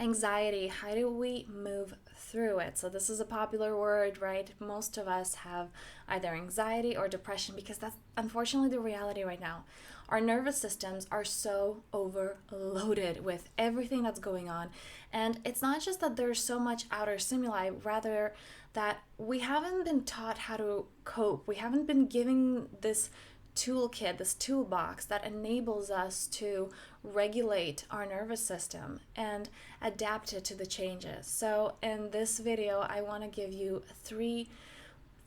Anxiety, how do we move through it? So this is a popular word, right? Most of us have either anxiety or depression because that's unfortunately the reality right now. Our nervous systems are so overloaded with everything that's going on. And it's not just that there's so much outer stimuli, rather that we haven't been taught how to cope. We haven't been given this toolkit, this toolbox that enables us to regulate our nervous system and adapt it to the changes. So in this video, I want to give you 3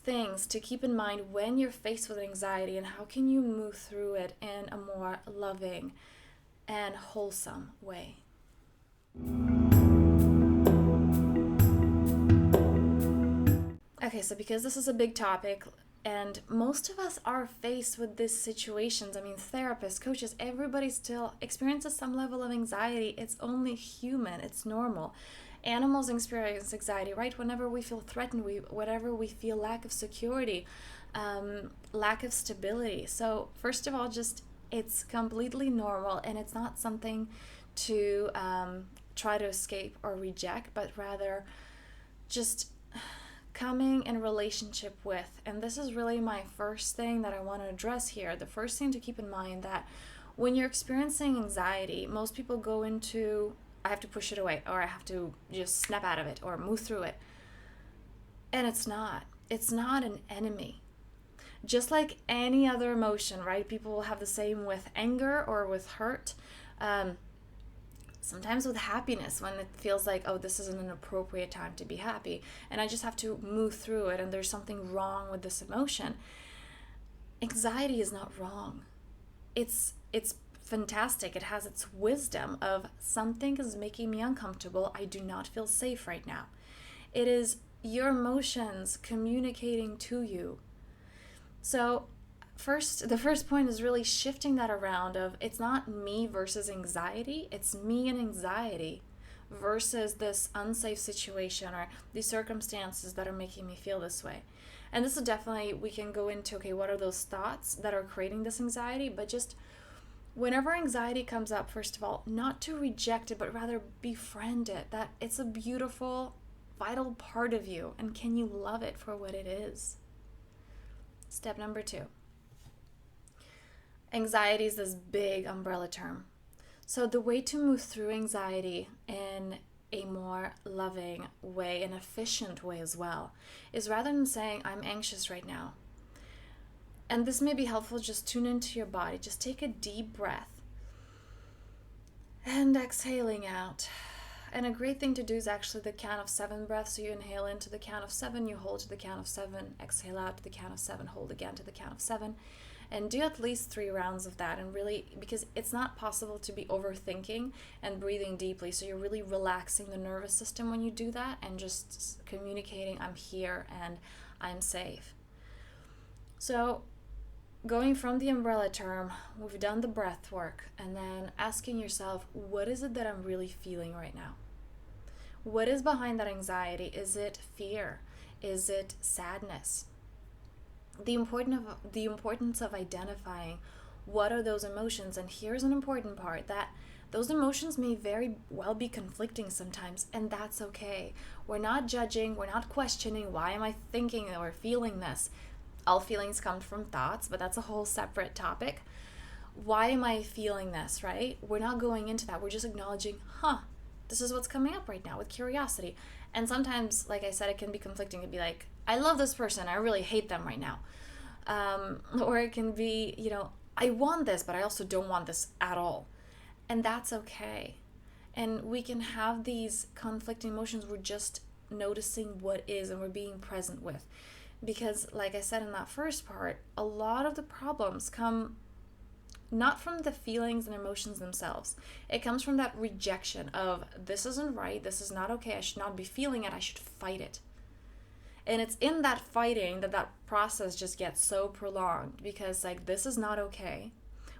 things to keep in mind when you're faced with anxiety and how can you move through it in a more loving and wholesome way. Okay, so because this is a big topic, and most of us are faced with these situations. I mean, therapists, coaches, everybody still experiences some level of anxiety. It's only human, it's normal. Animals experience anxiety, right? Whenever we feel threatened, whenever we feel lack of security, lack of stability. So, first of all, just it's completely normal, and it's not something to try to escape or reject, but rather just coming in relationship with. And this is really my first thing that I want to address here. The first thing to keep in mind that when you're experiencing anxiety, most people go into, I have to push it away, or I have to just snap out of it or move through it. And it's not an enemy. Just like any other emotion, right? People will have the same with anger or with hurt. Sometimes with happiness, when it feels like, oh, this isn't an appropriate time to be happy, and I just have to move through it, and there's something wrong with this emotion. Anxiety is not wrong. It's fantastic. It has its wisdom of something is making me uncomfortable. I do not feel safe right now. It is your emotions communicating to you. So the first point is really shifting that around of it's not me versus anxiety, it's me and anxiety versus this unsafe situation or these circumstances that are making me feel this way. And this is definitely, we can go into, okay, what are those thoughts that are creating this anxiety? But just whenever anxiety comes up, first of all, not to reject it, but rather befriend it, that it's a beautiful, vital part of you, and can you love it for what it is? Step number 2. Anxiety is this big umbrella term. So the way to move through anxiety in a more loving way, an efficient way as well, is rather than saying, I'm anxious right now. And this may be helpful, just tune into your body. Just take a deep breath and exhaling out. And a great thing to do is actually the count of 7 breaths. So you inhale into the count of 7, you hold to the count of 7, exhale out to the count of 7, hold again to the count of 7. And do at least 3 rounds of that, and really, because it's not possible to be overthinking and breathing deeply, so you're really relaxing the nervous system when you do that and just communicating, I'm here and I'm safe. So going from the umbrella term, we've done the breath work, and then asking yourself, what is it that I'm really feeling right now? What is behind that anxiety? Is it fear? Is it sadness? The importance of identifying what are those emotions. And here's an important part, that those emotions may very well be conflicting sometimes, and that's okay. We're not judging, we're not questioning, why am I thinking or feeling this? All feelings come from thoughts, but that's a whole separate topic. Why am I feeling this, right? We're not going into that. We're just acknowledging, this is what's coming up right now with curiosity. And sometimes, like I said, it can be conflicting. It'd be like, I love this person, I really hate them right now. Or it can be, I want this, but I also don't want this at all. And that's okay. And we can have these conflicting emotions. We're just noticing what is, and we're being present with. Because, like I said in that first part, a lot of the problems come not from the feelings and emotions themselves. It comes from that rejection of, this isn't right, this is not okay, I should not be feeling it, I should fight it. And it's in that fighting that process just gets so prolonged, because this is not okay.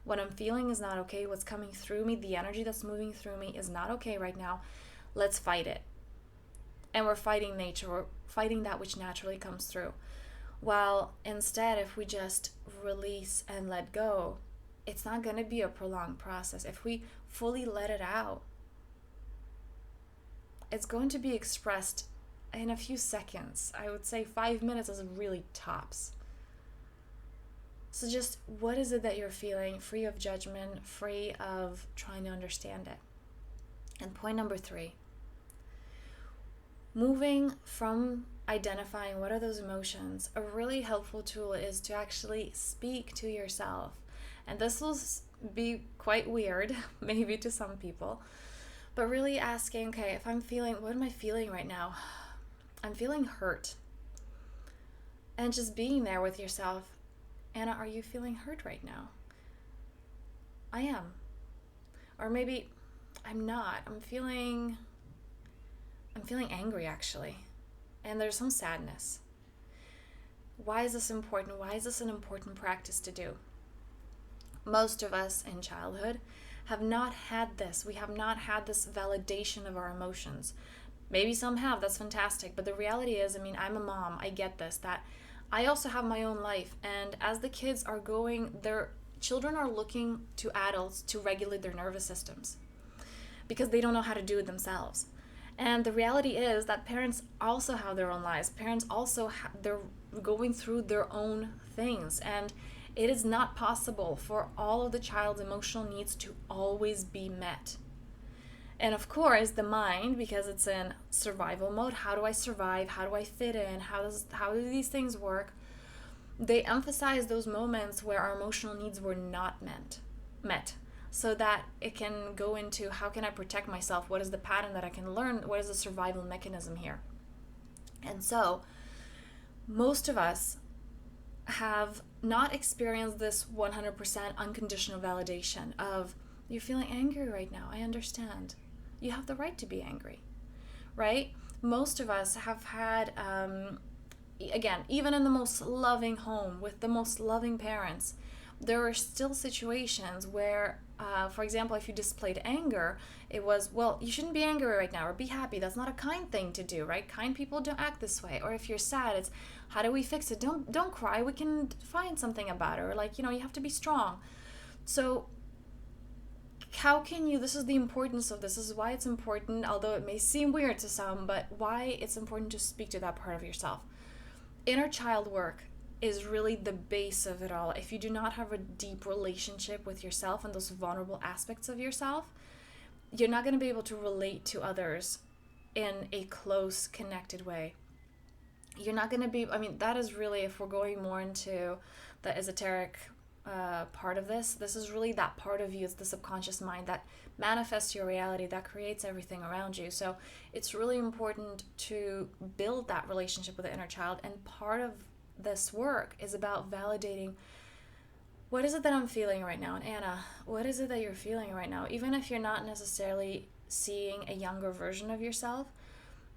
What I'm feeling is not okay. What's coming through me, the energy that's moving through me is not okay right now. Let's fight it. And we're fighting nature. We're fighting that which naturally comes through. While instead, if we just release and let go, it's not going to be a prolonged process. If we fully let it out, it's going to be expressed in a few seconds. I would say 5 minutes is really tops. So just what is it that you're feeling, free of judgment, free of trying to understand it. And point number 3, moving from identifying what are those emotions, a really helpful tool is to actually speak to yourself. And this will be quite weird, maybe to some people, but really asking, okay, if I'm feeling, what am I feeling right now? I'm feeling hurt. And just being there with yourself. Anna, are you feeling hurt right now? I am. Or maybe I'm not. I'm feeling angry actually. And there's some sadness. Why is this important? Why is this an important practice to do? Most of us in childhood have not had this. We have not had this validation of our emotions. Maybe some have, that's fantastic. But the reality is, I'm a mom. I get this, that I also have my own life. And as the kids are going, their children are looking to adults to regulate their nervous systems because they don't know how to do it themselves. And the reality is that parents also have their own lives. Parents also they're going through their own things. And it is not possible for all of the child's emotional needs to always be met. And of course, the mind, because it's in survival mode, how do I survive? How do I fit in? How do these things work? They emphasize those moments where our emotional needs were not met, so that it can go into how can I protect myself? What is the pattern that I can learn? What is the survival mechanism here? And so, most of us have not experienced this 100% unconditional validation of, you're feeling angry right now, I understand. You have the right to be angry, right? Most of us have had, again, even in the most loving home with the most loving parents, there are still situations where, for example, if you displayed anger, it was, well, you shouldn't be angry right now or be happy. That's not a kind thing to do, right? Kind people don't act this way. Or if you're sad, it's, how do we fix it? Don't cry. We can find something about it. Or like, you have to be strong. So how can you, this is the importance of this is why it's important, although it may seem weird to some, but why it's important to speak to that part of yourself. Inner child work is really the base of it all. If you do not have a deep relationship with yourself and those vulnerable aspects of yourself, you're not going to be able to relate to others in a close, connected way. You're not going to be, that is really, if we're going more into the esoteric part of this is really that part of you. It's the subconscious mind that manifests your reality, that creates everything around you. So it's really important to build that relationship with the inner child, and part of this work is about validating, what is it that I'm feeling right now? And Anna, what is it that you're feeling right now? Even if you're not necessarily seeing a younger version of yourself,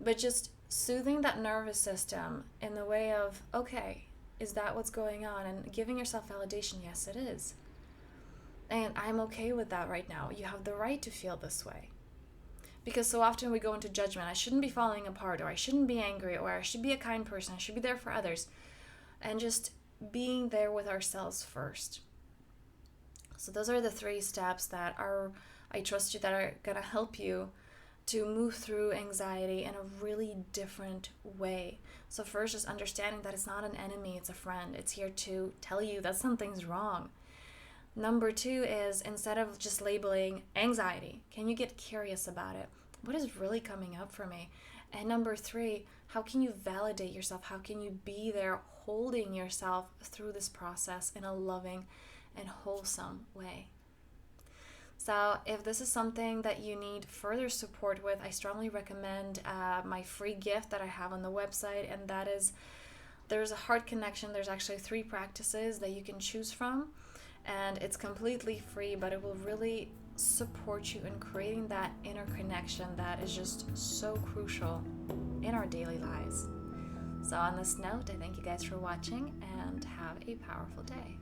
but just soothing that nervous system in the way of, okay, is that what's going on? And giving yourself validation, yes, it is. And I'm okay with that right now. You have the right to feel this way. Because so often we go into judgment. I shouldn't be falling apart, or I shouldn't be angry, or I should be a kind person. I should be there for others. And just being there with ourselves first. So those are the 3 steps that are, I trust you, that are going to help you to move through anxiety in a really different way. So first, just understanding that it's not an enemy, it's a friend. It's here to tell you that something's wrong. Number 2 is, instead of just labeling anxiety, can you get curious about it? What is really coming up for me? And number 3, how can you validate yourself? How can you be there holding yourself through this process in a loving and wholesome way? So if this is something that you need further support with, I strongly recommend my free gift that I have on the website, and that is, there's a heart connection. There's actually 3 practices that you can choose from, and it's completely free, but it will really support you in creating that inner connection that is just so crucial in our daily lives. So on this note, I thank you guys for watching, and have a powerful day.